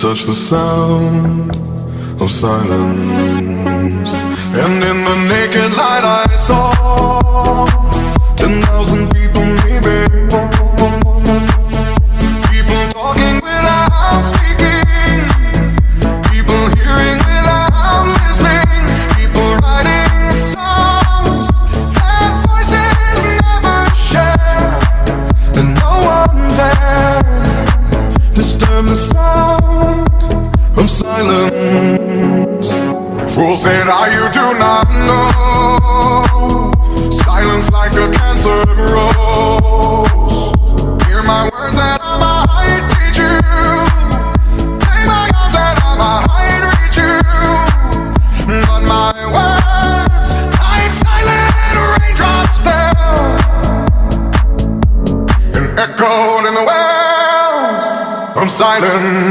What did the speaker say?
touch the sound of silence. And in the naked light I saw 10,000 people maybe. People talking without speaking, people hearing without listening, people writing songs that voices never share. And no one dared disturb the sound of silence. Fool said, you do not know. Silence like a cancer grows. Hear my words and I might teach you. Lay my arms and I might reach you. But my words, like silent raindrops, fell and echoed in the wells of silence.